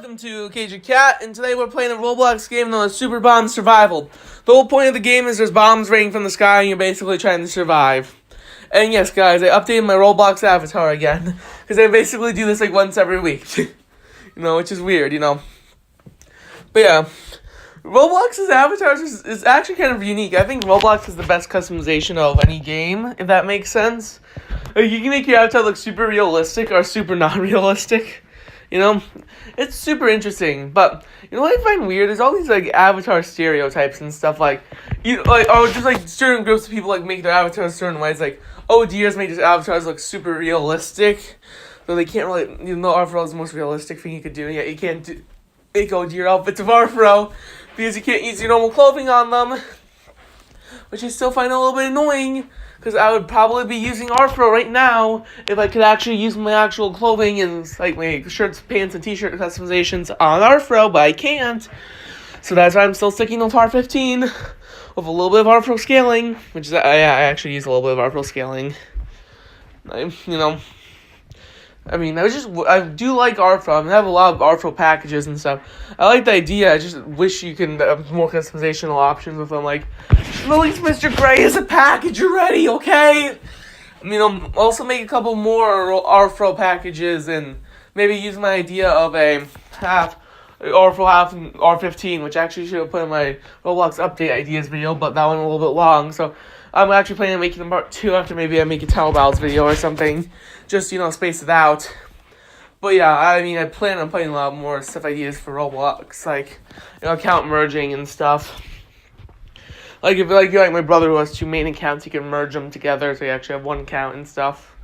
welcome to Cajun Cat, and today we're playing a Roblox game known as Super Bomb Survival. The whole point of the game is there's bombs raining from the sky and you're basically trying to survive. And yes, guys, I updated my Roblox avatar again, because I basically do this like once every week. Which is weird, But yeah, Roblox's avatars is actually kind of unique. I think Roblox is the best customization of any game, if that makes sense. Like, you can make your avatar look super realistic or super non-realistic. It's super interesting, but what I find weird is all these like avatar stereotypes and stuff or just like certain groups of people like make their avatars certain ways, like deers make their avatars look super realistic, so they can't really, Arfro is the most realistic thing you could do. Yeah, you can't make deer outfits of Arfro because you can't use your normal clothing on them, which I still find a little bit annoying. Because I would probably be using Arfro right now if I could actually use my actual clothing and like my shirts, pants, and t-shirt customizations on Arfro, but I can't. So that's why I'm still sticking with R15 with a little bit of Arfro scaling, which is I actually use a little bit of Arfro scaling. I do like Arfro. I have a lot of Arfro packages and stuff. I like the idea. I just wish you can have more customizational options with them. Like, at least Mr. Gray is a package already, okay? Also make a couple more Arfro packages and maybe use my idea of a half Arfro, half R15, which actually should have put in my Roblox update ideas video, but that one a little bit long. So I'm actually planning on making a part 2 after maybe I make a Tellabow's video or something. Just, space it out. But yeah, I plan on putting a lot more stuff ideas for Roblox, like, account merging and stuff. Like, if you're like my brother who has 2 main accounts, you can merge them together so you actually have one account and stuff.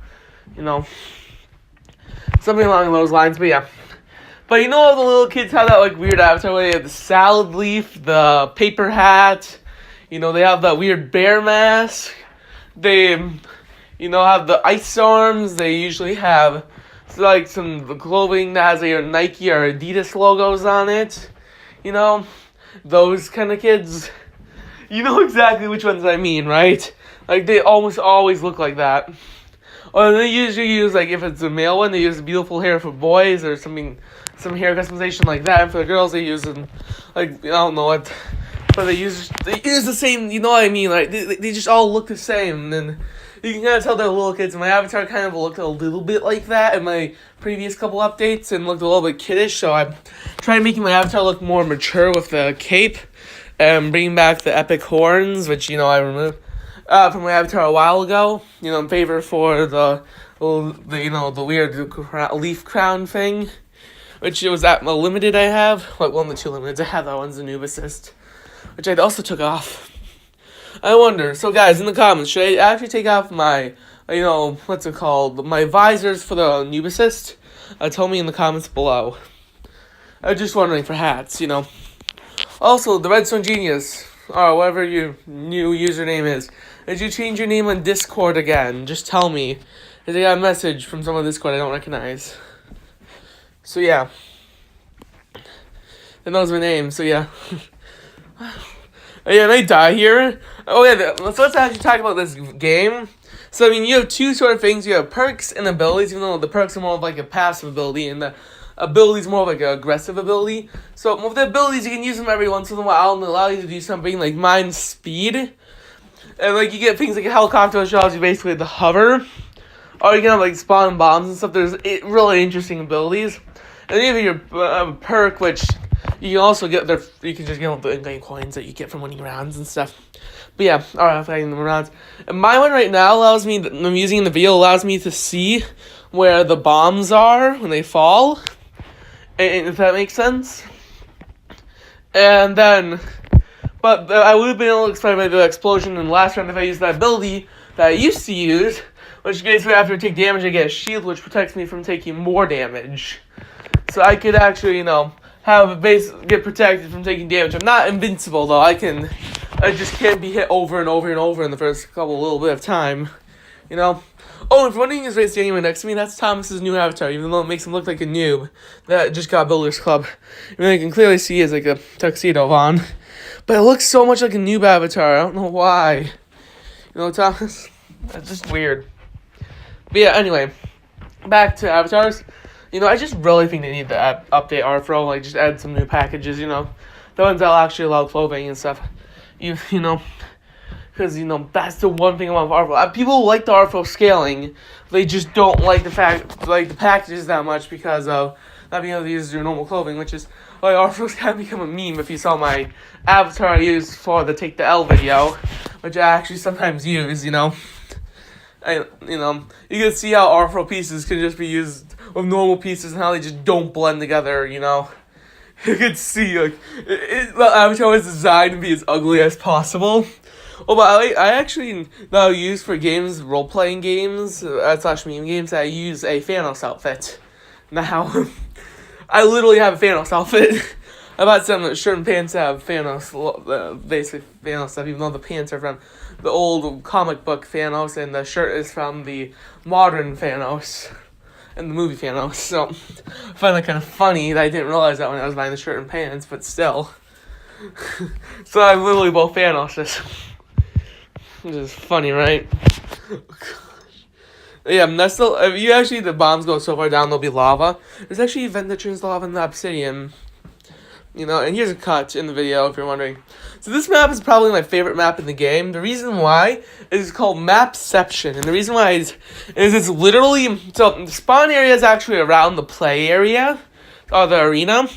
Something along those lines, but yeah. But all the little kids have that, like, weird avatar where they have the salad leaf, the paper hat, they have that weird bear mask, they, have the ice arms, they usually have, like, some clothing that has either Nike or Adidas logos on it, those kind of kids. You know exactly which ones I mean, right? Like, they almost always look like that. Or they usually use, like, if it's a male one, they use beautiful hair for boys or some hair customization like that. And for the girls, they use them, like, I don't know what, but they use the same, you know what I mean? Like, they just all look the same. And then you can kind of tell they're little kids. And my avatar kind of looked a little bit like that in my previous couple updates and looked a little bit kiddish. So I'm trying making my avatar look more mature with the cape. Bringing back the epic horns, which, I removed from my avatar a while ago, in favor for the weird leaf crown thing, which it was at the limited I have, like one of the 2 limiteds I have. That one's a noob assist, which I also took off. I wonder, so guys, in the comments, should I actually take off my, what's it called, my visors for the noob assist? Tell me in the comments below. I was just wondering for hats, Also, the Redstone Genius, or whatever your new username is, did you change your name on Discord again? Just tell me. Because I got a message from someone on Discord I don't recognize. So yeah. That knows my name, so yeah. Yeah, and I die here. Oh yeah, so let's actually talk about this game. So you have 2 sort of things. You have perks and abilities, even though the perks are more of like a passive ability, and the abilities more of like an aggressive ability. So with the abilities, you can use them every once in a while and allow you to do something like mine speed. And like you get things like a helicopter which allows you basically to hover. Or you can have like spawn bombs and stuff. There's really interesting abilities. And then you have your perk, which you can also get there. You can just get the in-game coins that you get from winning rounds and stuff. But yeah, alright, fighting the rounds. And my one right now allows me, I'm using in the video, allows me to see where the bombs are when they fall. And if that makes sense. And then, but I would have been able to explain by the explosion in the last round if I used that ability that I used to use, which basically after I take damage I get a shield which protects me from taking more damage. So I could actually, have a base get protected from taking damage. I'm not invincible though. I just can't be hit over and over and over in the first little bit of time. Oh, if wondering who's right standing right next to me, that's Thomas's new avatar, even though it makes him look like a noob that just got Builders Club. You can clearly see he has like a tuxedo on. But it looks so much like a noob avatar. I don't know why. Thomas? That's just weird. But yeah, anyway. Back to avatars. I just really think they need to update RFRO, like just add some new packages, the ones that'll actually allow clothing and stuff. Because, that's the one thing about RFRO. People like the RFRO scaling, they just don't like the packages that much because of not being able to use your normal clothing, which is why RFRO's kind of become a meme. If you saw my avatar I used for the Take the L video, which I actually sometimes use, you can see how RFRO pieces can just be used with normal pieces and how they just don't blend together, You can see, the avatar was designed to be as ugly as possible. Oh, but I actually now use for games, role-playing games, / meme games, I use a Thanos outfit. Now, I literally have a Thanos outfit. I bought some shirt and pants that have Thanos, basically Thanos stuff, even though the pants are from the old comic book Thanos, and the shirt is from the modern Thanos, and the movie Thanos. So, I find that kind of funny that I didn't realize that when I was buying the shirt and pants, but still. So I'm literally both Thanoses. Which is funny, right? Yeah, that's still. If you actually, the bombs go so far down, there'll be lava. There's actually a vent that turns lava into obsidian. And here's a cut in the video if you're wondering. So this map is probably my favorite map in the game. The reason why is it's called Mapception. And the reason why is it's literally. So the spawn area is actually around the play area, or the arena.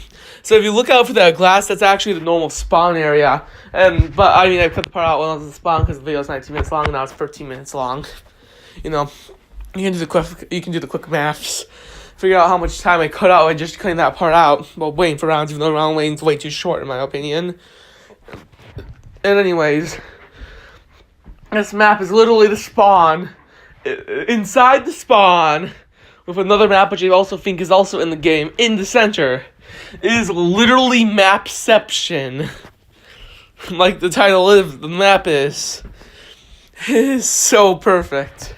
So if you look out for that glass, that's actually the normal spawn area. But I cut the part out when I was in spawn because the video is 19 minutes long and now it's 13 minutes long. You can do the quick maths, figure out how much time I cut out by just cutting that part out while waiting for rounds, even though round lane's way too short in my opinion. And anyways, this map is literally the spawn. Inside the spawn, with another map which I also think is also in the game, in the center. It is literally Mapception. Like the title of the map is. It is so perfect.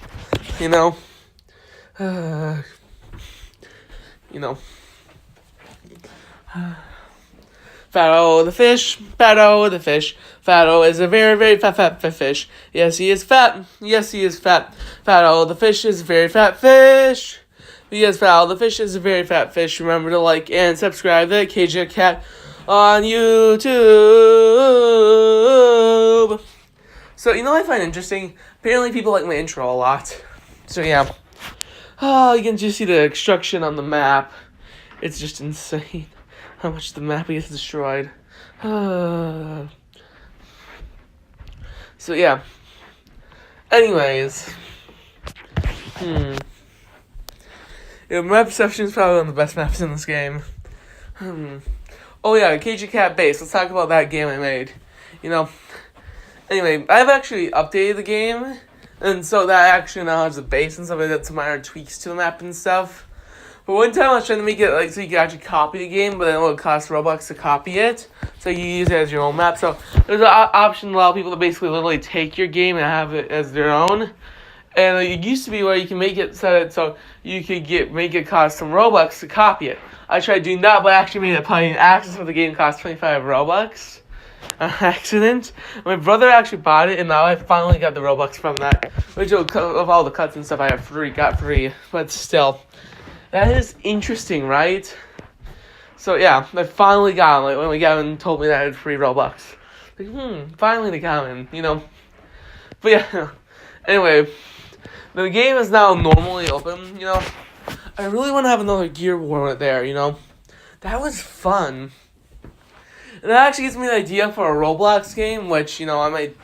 Fat-O the fish, Fat-O the fish. Fat-O is a very, very fat fish. Yes, he is fat. Yes, he is fat. Fat-O the fish is a very fat fish. Yes, Fat-O the fish is a very fat fish. Remember to like and subscribe to KJ Cat on YouTube. So, I find interesting. Apparently, people like my intro a lot. So, yeah. Oh, you can just see the destruction on the map. It's just insane how much the map gets destroyed. So, yeah. Anyways. Mapception is probably one of the best maps in this game. Oh yeah, KJ Cat Base. Let's talk about that game I made. Anyway, I've actually updated the game, and so that actually now has a base and stuff. I did some minor tweaks to the map and stuff. But one time I was trying to make it so you could actually copy the game, but then it would cost Roblox to copy it. So you use it as your own map. So there's an option to allow people to basically literally take your game and have it as their own. And it used to be where you can make it so you could make it cost some Robux to copy it. I tried doing that, but I actually made it playing access for the game cost 25 Robux. An accident. My brother actually bought it, and now I finally got the Robux from that. Which of all the cuts and stuff I got free. But still, that is interesting, right? So yeah, I finally got him. Like when Gavin told me that I had free Robux. Finally they got him, But yeah, anyway. The game is now normally open, I really want to have another Gear War there, That was fun. And that actually gives me an idea for a Roblox game, which, I might,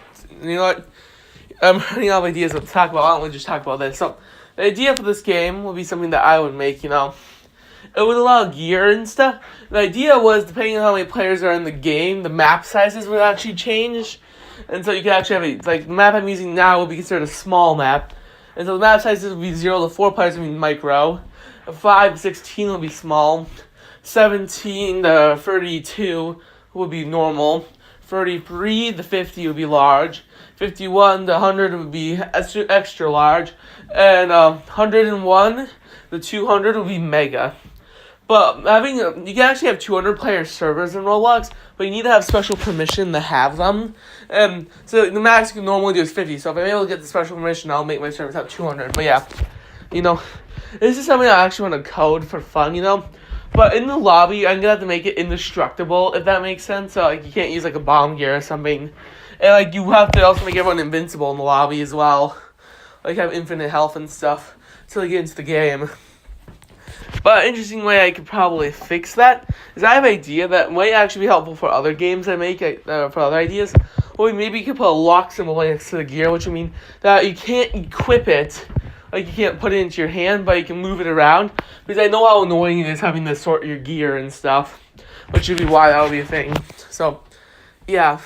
I'm running out of ideas to talk about. I don't just talk about this. So, the idea for this game would be something that I would make, It would allow gear and stuff. The idea was, depending on how many players are in the game, the map sizes would actually change. And so you could actually have the map I'm using now would be considered a small map. And so the map sizes would be 0 to 4 players would be micro. 5 to 16 would be small. 17 to 32 would be normal. 33 to 50 would be large. 51 to 100 would be extra large. And 101 to 200 would be mega. But you can actually have 200 player servers in Roblox, but you need to have special permission to have them. So the max you can normally do is 50. So if I'm able to get the special permission, I'll make my servers have 200. But yeah, you know, this is something I actually want to code for fun, you know. But in the lobby, I'm gonna have to make it indestructible, if that makes sense. So like, you can't use like a bomb gear or something, and like you have to also make everyone invincible in the lobby as well, like have infinite health and stuff till they get into the game. But an interesting way I could probably fix that is I have an idea that might actually be helpful for other games I make, for other ideas. Or maybe you could put a lock symbol next to the gear, which would mean that you can't equip it. Like, you can't put it into your hand, but you can move it around. Because I know how annoying it is having to sort your gear and stuff. Which would be why that would be a thing. So, yeah.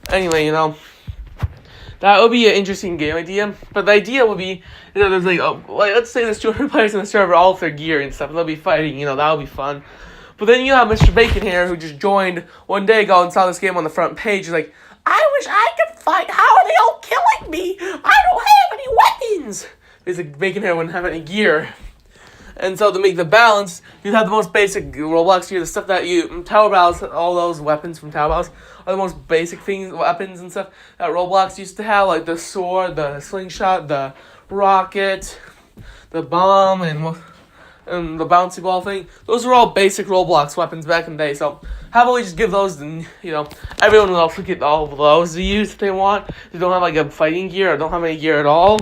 Anyway, you know, that would be an interesting game idea. But the idea would be, you know, there's like let's say there's 200 players in the server, all with their gear and stuff, and they'll be fighting, you know, that would be fun. But then you have Mr. Bacon here, who just joined one day ago and saw this game on the front page. He's like, I wish I could fight. How are they all killing me? I don't have any weapons. Because like, Bacon here wouldn't have any gear. And so to make the balance, you'd have the most basic Roblox gear, the stuff that Tower Battles, all those weapons from Tower Battles are the most basic things, weapons and stuff that Roblox used to have, like the sword, the slingshot, the rocket, the bomb, and the bouncy ball thing. Those were all basic Roblox weapons back in the day. So how about we just give those, and you know, everyone will also get all of those to use if they want. They don't have like a fighting gear or don't have any gear at all,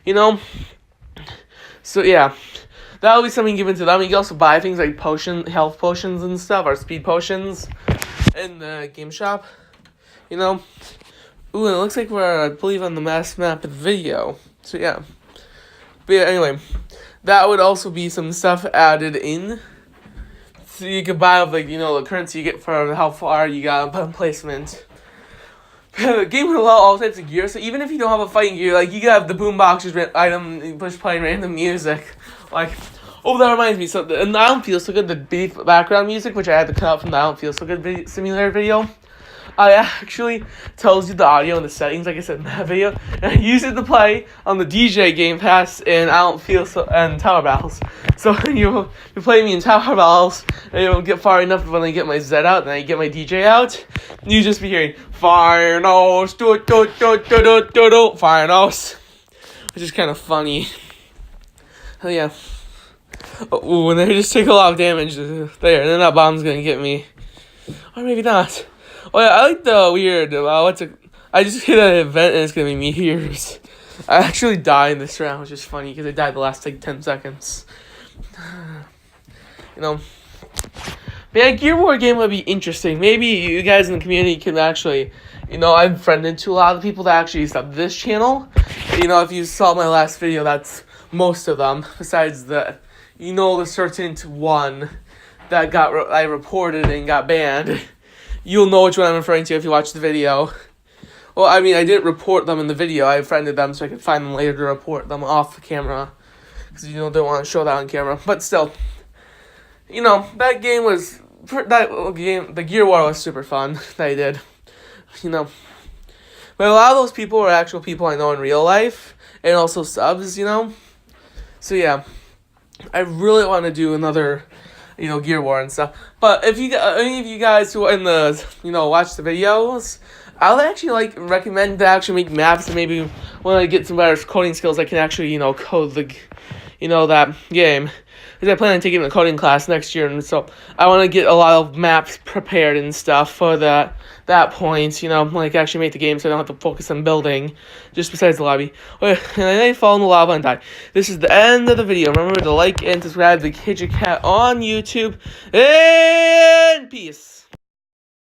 you know. So yeah, that would be something given to them. You can also buy things like health potions and stuff, or speed potions in the game shop, you know. Ooh, and it looks like we're, I believe, on the mass map of the video. So yeah. But yeah, anyway, that would also be some stuff added in. So you could buy, like, you know, the currency you get for how far you got on placement. The game would allow all types of gear, so even if you don't have a fighting gear, like, you could have the boombox's item, you push playing random music. Like, oh, that reminds me, so the I Don't Feel So Good, the beef background music, which I had to cut out from the I Don't Feel So Good simulator video, I actually tells you the audio and the settings, like I said in that video, and I use it to play on the DJ Game Pass in I Don't Feel So, and Tower Battles. So when you play me in Tower Battles, and you don't get far enough when I get my Z out, and I get my DJ out, you just be hearing, Fire Nose, Fire Nose, which is kind of funny. Oh yeah. Oh, and they just take a lot of damage there, and then that bomb's gonna get me. Or maybe not. Oh yeah, I like the weird, I just hit an event and it's gonna be meteors. I actually died in this round, which is funny, because I died the last, like, 10 seconds. You know. But yeah, Gear War game would be interesting. Maybe you guys in the community can actually, you know, I'm friended to a lot of the people that actually sub this channel. You know, if you saw my last video, that's most of them, besides the, you know, the certain one that I reported and got banned. You'll know which one I'm referring to if you watch the video. Well, I mean, I didn't report them in the video. I friended them so I could find them later to report them off the camera. Because, you know, don't want to show that on camera. But still, you know, that game was, the Gear War was super fun that I did. You know. But a lot of those people are actual people I know in real life. And also subs, you know. So, yeah. I really want to do another, you know, Gear War and stuff. But if you any of you guys who are in the, you know, watch the videos, I would actually recommend to actually make maps, and maybe when I get some better coding skills, I can actually, you know, code that game. Because I plan on taking a coding class next year, and so I want to get a lot of maps prepared and stuff for that point, you know, like actually make the game so I don't have to focus on building, just besides the lobby. Okay, and I fall in the lava and die. This is the end of the video. Remember to like and subscribe to the Kitchen Cat on YouTube, and peace.